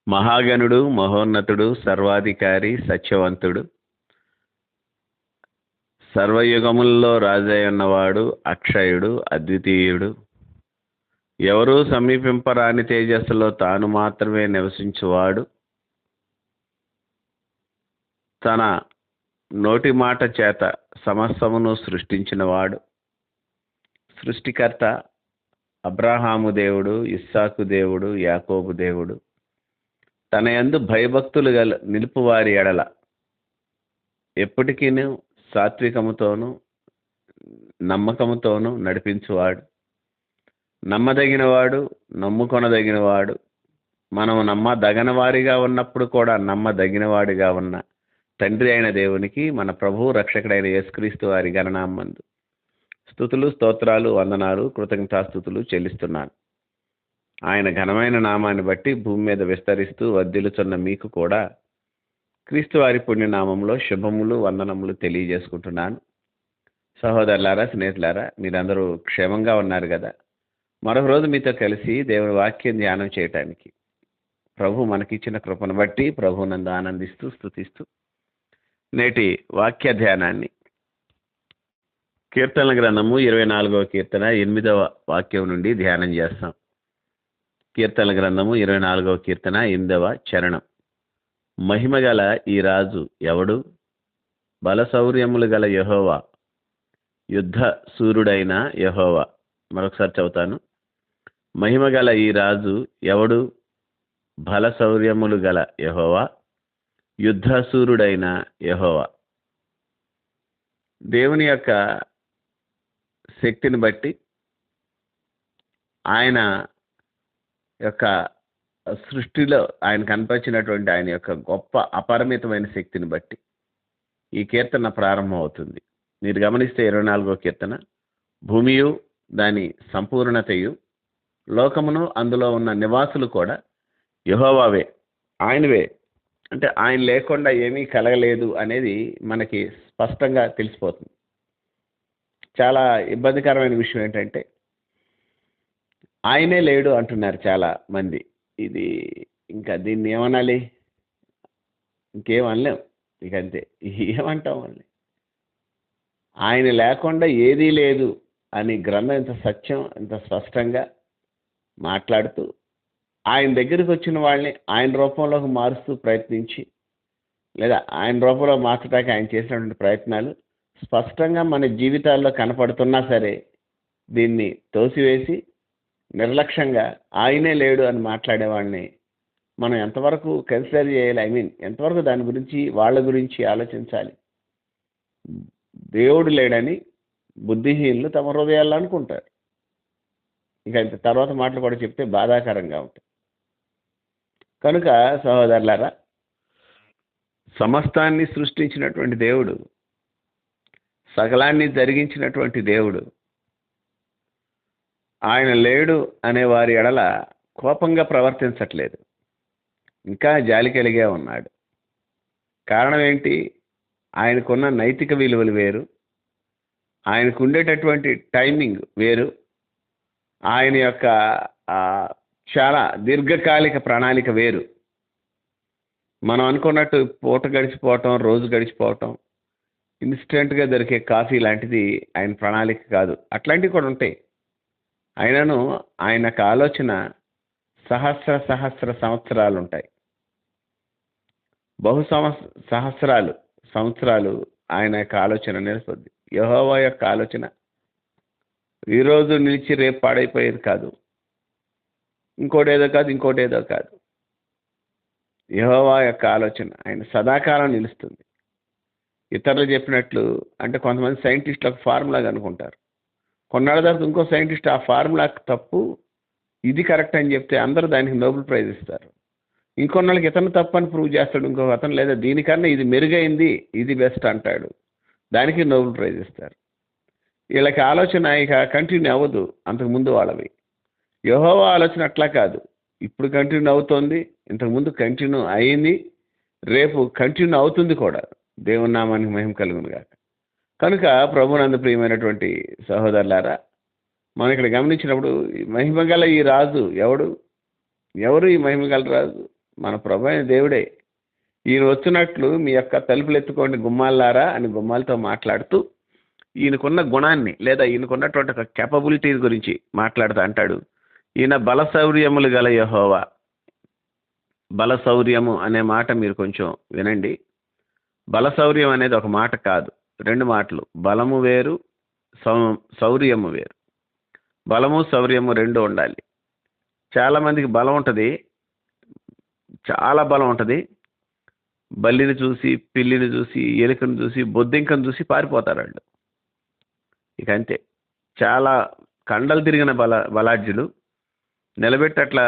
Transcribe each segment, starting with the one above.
మహాగణుడు, మహోన్నతుడు, సర్వాధికారి, సత్యవంతుడు, సర్వయుగములలో రాజై ఉన్నవాడు, అక్షయుడు, అద్వితీయుడు, ఎవరూ సమీపింపరాని తేజస్సులో తాను మాత్రమే నివసించువాడు, తన నోటి మాట చేత సమస్తమును సృష్టించినవాడు, సృష్టికర్త, అబ్రహాము దేవుడు, ఇస్సాకు దేవుడు, యాకోబు దేవుడు, తన యందు భయభక్తులు నిలుపువారి ఎడల ఎప్పటికీ సాత్వికముతోనూ నమ్మకముతోనూ నడిపించువాడు, నమ్మదగినవాడు, నమ్ముకొనదగినవాడు, మనం నమ్మదగిన వారిగా ఉన్నప్పుడు కూడా నమ్మదగినవాడిగా ఉన్న తండ్రి అయిన దేవునికి, మన ప్రభువు రక్షకుడైన యేసుక్రీస్తు వారి ఘననామందు స్తుతులు, స్తోత్రాలు, వందనాలు, కృతజ్ఞతాస్తుతులు చెల్లిస్తున్నాను. ఆయన ఘనమైన నామాన్ని బట్టి భూమి మీద విస్తరిస్తూ వర్ధిల్లుచున్న మీకు కూడా క్రీస్తు వారి పుణ్యనామంలో శుభములు, వందనములు తెలియజేసుకుంటున్నాను. సహోదరులారా, స్నేహితులారా, మీరందరూ క్షేమంగా ఉన్నారు కదా? మరొక రోజు మీతో కలిసి దేవుని వాక్యం ధ్యానం చేయటానికి ప్రభు మనకిచ్చిన కృపను బట్టి ప్రభునందు ఆనందిస్తూ స్తుతిస్తూ నేటి వాక్య ధ్యానాన్ని కీర్తనల గ్రంథము 24వ కీర్తన 8వ వాక్యం నుండి ధ్యానం చేస్తాం. కీర్తనల గ్రంథము 24వ కీర్తన 8వ చరణం. మహిమగల ఈ రాజు ఎవడు? బలశౌర్యములు గల యెహోవా, యుద్ధ సూర్యుడైన యెహోవా. మరొకసారి చదువుతాను. మహిమగల ఈ రాజు ఎవడు? బలశౌర్యములు గల యెహోవా, యుద్ధ సూర్యుడైన యెహోవా. దేవుని యొక్క శక్తిని బట్టి, ఆయన యొక్క సృష్టిలో ఆయన కనిపించినటువంటి ఆయన యొక్క గొప్ప అపరిమితమైన శక్తిని బట్టి ఈ కీర్తన ప్రారంభం అవుతుంది. మీరు గమనిస్తే 24వ కీర్తన, భూమియు దాని సంపూర్ణతయు, లోకమును అందులో ఉన్న నివాసులు కూడా యెహోవావే, ఆయనవే. అంటే ఆయన లేకుండా ఏమీ కలగలేదు అనేది మనకి స్పష్టంగా తెలిసిపోతుంది. చాలా ఇబ్బందికరమైన విషయం ఏంటంటే, ఆయనే లేడు అంటున్నారు చాలా మంది. ఇది ఇంకా దీన్ని ఏమనాలి? ఇంకేం అనలేం, ఇక అంతే. ఏమంటాం అని? ఆయన లేకుండా ఏదీ లేదు అని గ్రంథం ఇంత సత్యం, ఇంత స్పష్టంగా మాట్లాడుతూ, ఆయన దగ్గరికి వచ్చిన వాళ్ళని ఆయన రూపంలోకి మారుస్తూ ప్రయత్నించి, లేదా ఆయన రూపంలో మార్చడానికి ఆయన చేసినటువంటి ప్రయత్నాలు స్పష్టంగా మన జీవితాల్లో కనపడుతున్నా సరే, దీన్ని తోసివేసి నిర్లక్ష్యంగా ఆయనే లేడు అని మాట్లాడేవాడిని మనం ఎంతవరకు కన్సిడర్ చేయాలి? ఎంతవరకు దాని గురించి, వాళ్ళ గురించి ఆలోచించాలి? దేవుడు లేడని బుద్ధిహీనులు తమ హృదయాల్లో అనుకుంటారు. ఇక ఇంత తర్వాత మాటలు కూడా చెప్తే బాధాకరంగా ఉంటాయి. కనుక సహోదరులారా, సమస్తాన్ని సృష్టించినటువంటి దేవుడు, సకలాన్ని జరిగించినటువంటి దేవుడు, ఆయన లేడు అనే వారి ఎడల కోపంగా ప్రవర్తించట్లేదు, ఇంకా జాలి కలిగే ఉన్నాడు. కారణం ఏంటి? ఆయనకున్న నైతిక విలువలు వేరు, ఆయనకు ఉండేటటువంటి టైమింగ్ వేరు, ఆయన యొక్క చాలా దీర్ఘకాలిక ప్రణాళిక వేరు. మనం అనుకున్నట్టు పూట గడిచిపోవటం, రోజు గడిచిపోవటం, ఇన్స్టెంట్గా దొరికే కాఫీ లాంటిది ఆయన ప్రణాళిక కాదు. అట్లాంటివి కూడా ఉంటాయి. అయినను ఆయనకు ఆలోచన సహస్ర సంవత్సరాలు ఉంటాయి. సంవత్సరాలు ఆయన యొక్క ఆలోచన నిలుస్తుంది. యెహోవా యొక్క ఆలోచన ఈరోజు నిలిచి రేపు పాడైపోయేది కాదు, ఇంకోటేదో కాదు. యెహోవా యొక్క ఆలోచన ఆయన సదాకాలం నిలుస్తుంది. ఇతరులు చెప్పినట్లు, అంటే కొంతమంది సైంటిస్టులు ఒక ఫార్ములా అనుకుంటారు, కొన్నాళ్ళ తర్వాత ఇంకో సైంటిస్ట్ ఆ ఫార్ములా తప్పు, ఇది కరెక్ట్ అని చెప్తే అందరూ దానికి నోబెల్ ప్రైజ్ ఇస్తారు. ఇంకొన్నాళ్ళకి ఇతను తప్పు అని ప్రూవ్ చేస్తాడు ఇంకొక అతను, లేదా దీనికన్నా ఇది మెరుగైంది, ఇది బెస్ట్ అంటాడు, దానికి నోబెల్ ప్రైజ్ ఇస్తారు. వీళ్ళకి ఆలోచన ఇక కంటిన్యూ అవ్వదు అంతకుముందు వాళ్ళవి. యెహోవా ఆలోచన అట్లా కాదు, ఇప్పుడు కంటిన్యూ అవుతోంది, ఇంతకుముందు కంటిన్యూ అయింది, రేపు కంటిన్యూ అవుతుంది కూడా. దేవుని నామానికి మహిమ కలుగును గాక. కనుక ప్రభునందు ప్రియమైనటువంటి సహోదరులారా, మనం ఇక్కడ గమనించినప్పుడు మహిమగల ఈ రాజు ఎవరు? ఈ మహిమగల రాజు మన ప్రభు అయిన దేవుడే. ఈయన వచ్చినట్లు మీ యొక్క తలుపులు ఎత్తుకోండి గుమ్మాలారా అని గుమ్మాలతో మాట్లాడుతూ ఈయనకున్న గుణాన్ని లేదా ఈయనకున్నటువంటి ఒక కెపబిలిటీ గురించి మాట్లాడుతూ అంటాడు, ఈయన బలశౌర్యములు గల యెహోవా. బలశౌర్యము అనే మాట మీరు కొంచెం వినండి. బలశౌర్యం అనేది ఒక మాట కాదు, రెండు మాటలు. బలము వేరు, శౌర్యము వేరు. బలము శౌర్యము రెండు ఉండాలి. చాలామందికి బలం ఉంటుంది, చాలా బలం ఉంటుంది. బల్లిని చూసి, పిల్లిని చూసి, ఎలుకను చూసి, బొద్దింకను చూసి పారిపోతారు వాళ్ళు. ఇక అంతే. చాలా కండలు తిరిగిన బలాఢ్యులు నిలబెట్టి అట్లా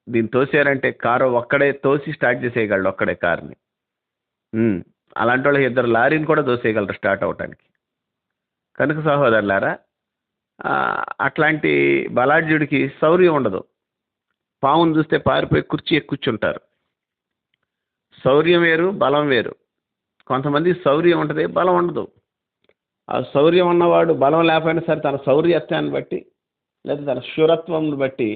దీన్ని తోసారంటే కారు ఒక్కడే తోసి స్టార్ట్ చేసేయగలడు, ఒక్కడే కారుని. అలాంటి వాళ్ళకి ఇద్దరు లారీని కూడా తోసేయగలరు స్టార్ట్ అవటానికి. కనుక సహోదరులారా, అట్లాంటి బలాఢ్యుడికి శౌర్యం ఉండదు. పావును చూస్తే పారిపోయి కుర్చీ కూర్చుంటారు. శౌర్యం వేరు, బలం వేరు. కొంతమంది శౌర్యం ఉంటుంది, బలం ఉండదు. ఆ శౌర్యం ఉన్నవాడు బలం లేకపోయినా సరే తన శౌర్యత్వాన్ని బట్టి లేదా తన శూరత్వం బట్టి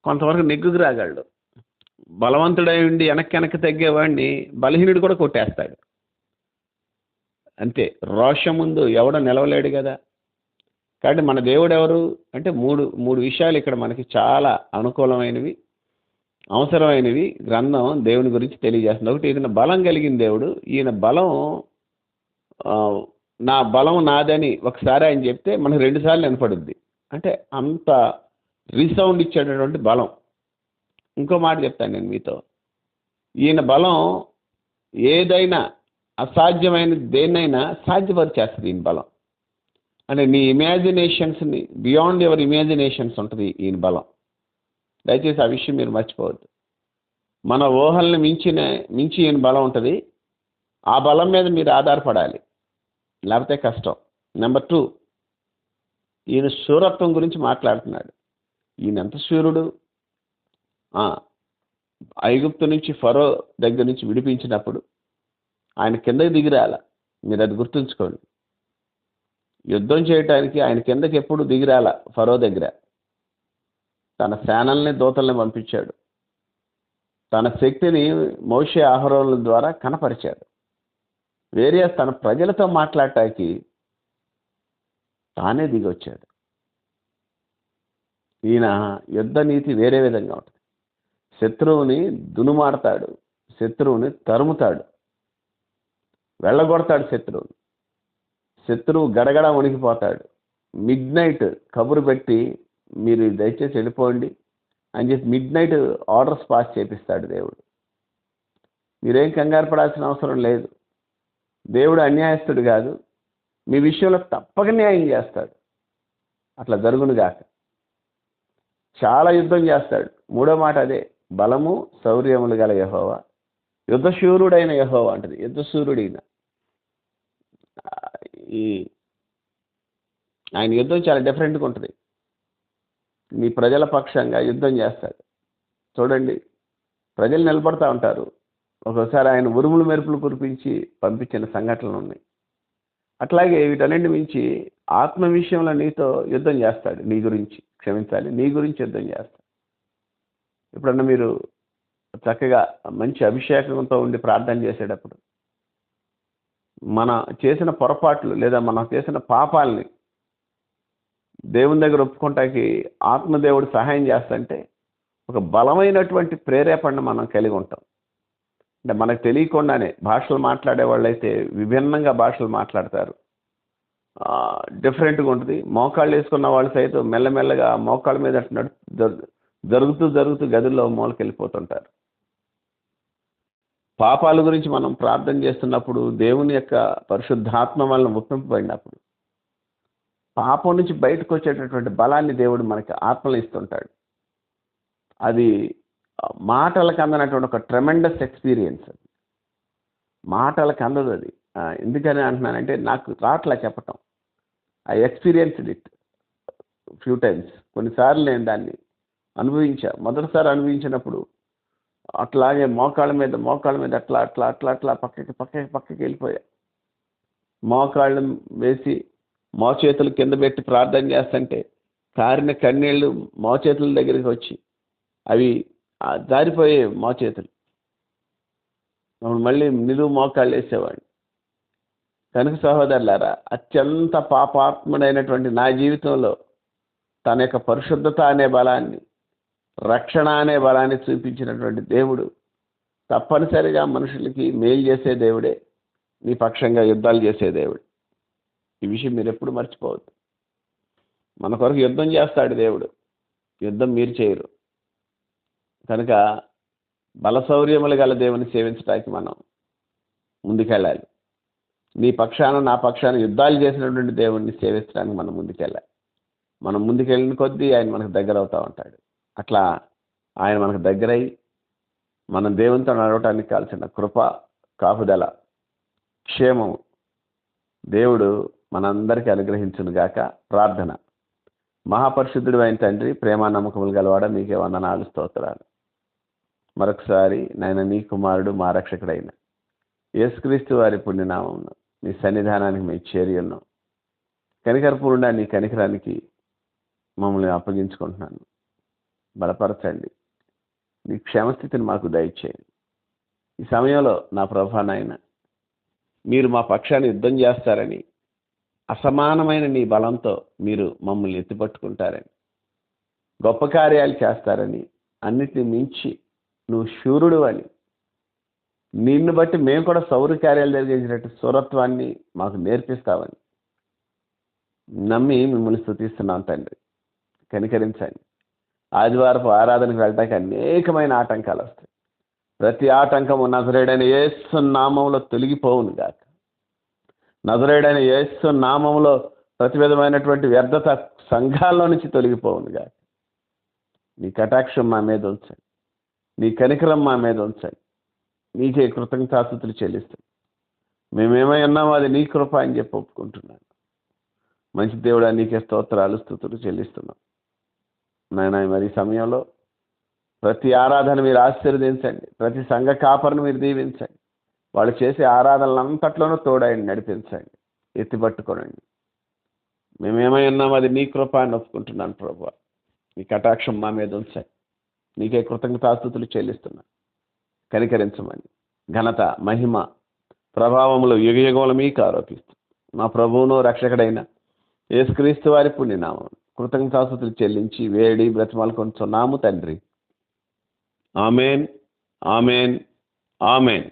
కొంతవరకు నెగ్గుకు రాగలడు. బలవంతుడై ఉండి వెనక్కి తగ్గేవాడిని బలహీనుడు కూడా కొట్టేస్తాడు. అంతే. రోషం ముందు ఎవడో నిలవలేడు కదా. కాబట్టి మన దేవుడు ఎవరు అంటే మూడు విషయాలు ఇక్కడ మనకి చాలా అనుకూలమైనవి, అవసరమైనవి గ్రంథం దేవుని గురించి తెలియజేస్తుంది. ఒకటి, ఈయన బలం కలిగిన దేవుడు. ఈయన బలం, నా బలం నాదని ఒకసారి ఆయన చెప్తే మనకు 2 సార్లు వినపడుద్ది. అంటే అంత రీసౌండ్ ఇచ్చేటటువంటి బలం. ఇంకో మాట చెప్తాను నేను మీతో. ఈయన బలం ఏదైనా అసాధ్యమైన దేన్నైనా సాధ్యపరిచేస్తుంది ఈయన బలం. అంటే నీ ఇమాజినేషన్స్ని బియాండ్ యువర్ ఇమాజినేషన్స్ ఉంటుంది ఈయన బలం. దయచేసి ఆ విషయం మీరు మర్చిపోవద్దు. మన ఊహల్ని మించి ఈయన బలం ఉంటుంది. ఆ బలం మీద మీరు ఆధారపడాలి, లేకపోతే కష్టం. నెంబర్ 2, ఈయన శూరత్వం గురించి మాట్లాడుతున్నాడు. ఈయన ఎంత శూరుడు. ఐగుప్తు నుంచి ఫరో దగ్గర నుంచి విడిపించినప్పుడు ఆయన కిందకి దిగిరాల. మీరు అది గుర్తుంచుకోండి. యుద్ధం చేయటానికి ఆయన కిందకి ఎప్పుడు దిగిరాల. ఫరో దగ్గర తన సేనల్ని, దూతల్ని పంపించాడు. తన శక్తిని మోషే ఆహరోనుల ద్వారా కనపరిచాడు. వేరే తన ప్రజలతో మాట్లాడటానికి తానే దిగి వచ్చాడు. ఈయన యుద్ధ నీతి వేరే విధంగా ఉంటుంది. శత్రువుని దునుమాడతాడు, శత్రువుని తరుముతాడు, వెళ్ళగొడతాడు శత్రువుని. శత్రువు గడగడ వణికిపోతాడు. మిడ్నైట్ కబురు పెట్టి మీరు దయచేసి వెళ్ళిపోండి అని చెప్పి మిడ్నైట్ ఆర్డర్స్ పాస్ చేపిస్తాడు దేవుడు. మీరేం కంగారు పడాల్సిన అవసరం లేదు. దేవుడు అన్యాయస్తుడు కాదు. మీ విషయంలో తప్పక న్యాయం చేస్తాడు. అట్లా జరుగునుగాక. చాలా యుద్ధం చేస్తాడు. 3వ మాట అదే, బలము శౌర్యములు గల యెహోవా. యుద్ధశూరుడైన యెహోవా అంటది. యుద్ధశూరుడైన ఆయన యుద్ధం చాలా డిఫరెంట్గా ఉంటుంది. మీ ప్రజల పక్షంగా యుద్ధం చేస్తాడు. చూడండి, ప్రజలు నిలబడతా ఉంటారు. ఒక్కోసారి ఆయన ఉరుములు మెరుపులు కురిపించి పంపించిన సంఘటనలు ఉన్నాయి. అట్లాగే వీటన్నింటి మించి ఆత్మ విషయంలో నీతో యుద్ధం చేస్తాడు. నీ గురించి నీ గురించి యుద్ధం చేస్తాడు. ఎప్పుడన్నా మీరు చక్కగా మంచి అభిషేకంతో ఉండి ప్రార్థన చేసేటప్పుడు మన చేసిన పొరపాట్లు లేదా మనం చేసిన పాపాలని దేవుని దగ్గర ఒప్పుకోవటానికి ఆత్మదేవుడు సహాయం చేస్తుంటే ఒక బలమైనటువంటి ప్రేరేపణ మనం కలిగి ఉంటాం. అంటే మనకు తెలియకుండానే భాషలు మాట్లాడే వాళ్ళు అయితే విభిన్నంగా భాషలు మాట్లాడతారు. డిఫరెంట్గా ఉంటుంది. మోకాళ్ళు వేసుకున్న వాళ్ళు సైతం మెల్లమెల్లగా మోకాళ్ళ మీద జరుగుతూ గదుల్లో మూలకెళ్ళిపోతుంటారు. పాపాల గురించి మనం ప్రార్థన చేస్తున్నప్పుడు దేవుని యొక్క పరిశుద్ధాత్మ వలన ఒప్పింపబడినప్పుడు పాపం నుంచి బయటకు వచ్చేటటువంటి బలాన్ని దేవుడు మనకి ఆత్మలు ఇస్తుంటాడు. అది మాటలకు అందనటువంటి ఒక ట్రెమెండస్ ఎక్స్పీరియన్స్. మాటలకు అందదు అది. ఎందుకని అంటున్నానంటే నాకు రాట్లా చెప్పటం. I experienced it few times. కొన్నిసార్లు నేను దాన్ని అనుభవించా. మొదటిసారి అనుభవించినప్పుడు అట్లాగే మోకాళ్ళ మీద అట్లా పక్కకి వెళ్ళిపోయా. మోకాళ్ళు వేసి మోచేతులు కింద పెట్టి ప్రార్థన చేస్తుంటే కారిన కన్నీళ్ళు మోచేతుల దగ్గరికి వచ్చి అవి జారిపోయే చేతులు. అప్పుడు మళ్ళీ నిలువు మోకాళ్ళు వేసేవాడిని. కనుక సహోదరులారా, అత్యంత పాపాత్ముడైనటువంటి నా జీవితంలో తన యొక్క పరిశుద్ధత అనే బలాన్ని, రక్షణ అనే బలాన్ని చూపించినటువంటి దేవుడు తప్పనిసరిగా మనుషులకి మేలు చేసే దేవుడే, నీ పక్షంగా యుద్ధాలు చేసే దేవుడు. ఈ విషయం మీరు ఎప్పుడు మర్చిపోవద్దు. మన కొరకు యుద్ధం చేస్తాడు దేవుడు, యుద్ధం మీరు చేయరు. కనుక బలశౌర్యములు గల దేవుని సేవించడానికి మనం ముందుకెళ్ళాలి. నీ పక్షాన నా పక్షాన యుద్ధాలు చేసినటువంటి దేవుడిని సేవించడానికి మనం ముందుకెళ్ళాలి. మనం ముందుకెళ్ళిన కొద్దీ ఆయన మనకు దగ్గర అవుతూ ఉంటాడు. అట్లా ఆయన మనకు దగ్గరై మనం దేవునితో నడవటానికి కావాల్సిన కృప, కాపుదల, క్షేమము దేవుడు మనందరికీ అనుగ్రహించునుగాక. ప్రార్థన. మహాపరిశుద్ధుడు అయిన తండ్రి, ప్రేమ నమ్మకములు గలవాడ, మీకే వందనాలు, స్తోత్రాలు. మరొకసారి నాయన, నీ కుమారుడు మా రక్షకుడైన యేసుక్రీస్తు వారి పుణ్యనామమున నీ సన్నిధానానికి మేము చేరి ఉన్నాం. కనికరపూర్ణ నీ కనికరానికి మమ్మల్ని అప్పగించుకుంటున్నాను. బలపరచండి, నీ క్షేమస్థితిని మాకు దయచేయండి. ఈ సమయంలో నా ప్రభా నాయన, మీరు మా పక్షాన్ని యుద్ధం చేస్తారని, అసమానమైన నీ బలంతో మీరు మమ్మల్ని ఎత్తిపట్టుకుంటారని, గొప్ప కార్యాలు చేస్తారని, అన్నిటిని మించి నువ్వు శూరుడు అని, నిన్ను బట్టి మేము కూడా సౌర కార్యాలు జరిగించినట్టు శూరత్వాన్ని మాకు నేర్పిస్తావని నమ్మి మిమ్మల్ని స్తుతిస్తున్నాం తండ్రి. కనికరించండి. ఆదివారపు ఆరాధనకు వెళ్ళటానికి అనేకమైన ఆటంకాలు వస్తాయి. ప్రతి ఆటంకము నజరేయుడైన యేసు నామములో తొలగిపోవును గాక. నజరేయుడైన యేసు నామములో ప్రతి విధమైనటువంటి వ్యర్థత సంఘాల్లో నుంచి తొలగిపోవును గాక. నీ కటాక్షం మా మీద ఉంచండి, నీ కనికరం మా మీద ఉంచండి. నీకే కృతజ్ఞతాస్తుతులు చెల్లిస్తాం. మేమేమై ఉన్నామో అది నీ కృప అని చెప్పి ఒప్పుకుంటున్నాను. మంచి దేవుడా, నీకే స్తోత్రాలు, స్తుతులు చెల్లిస్తున్నాం నాయన. మరి సమయంలో ప్రతి ఆరాధన మీరు ఆశీర్వదించండి, ప్రతి సంఘ కాపరిని మీరు దీవించండి. వాళ్ళు చేసే ఆరాధనలంతట్లోనూ తోడైండి, నడిపించండి, ఎత్తిపట్టుకోనండి. మేమేమై ఉన్నామో అది నీ కృప అని ఒప్పుకుంటున్నాను ప్రభువా. నీ కటాక్షం మా మీద ఉంచండి. నీకే కృతజ్ఞతాస్తుతులు చెల్లిస్తున్నాను. కనికరించమని ఘనత, మహిమ, ప్రభావములు యుగయుగములు మీకు ఆరోపిస్తూ మా ప్రభువును రక్షకుడైన యేసుక్రీస్తు వారి పుణ్యనామం కృతజ్ఞతాస్తుతులు చెల్లించి వేడి బ్రతిమాలుకొంటున్నాము తండ్రి. Amen, amen, amen.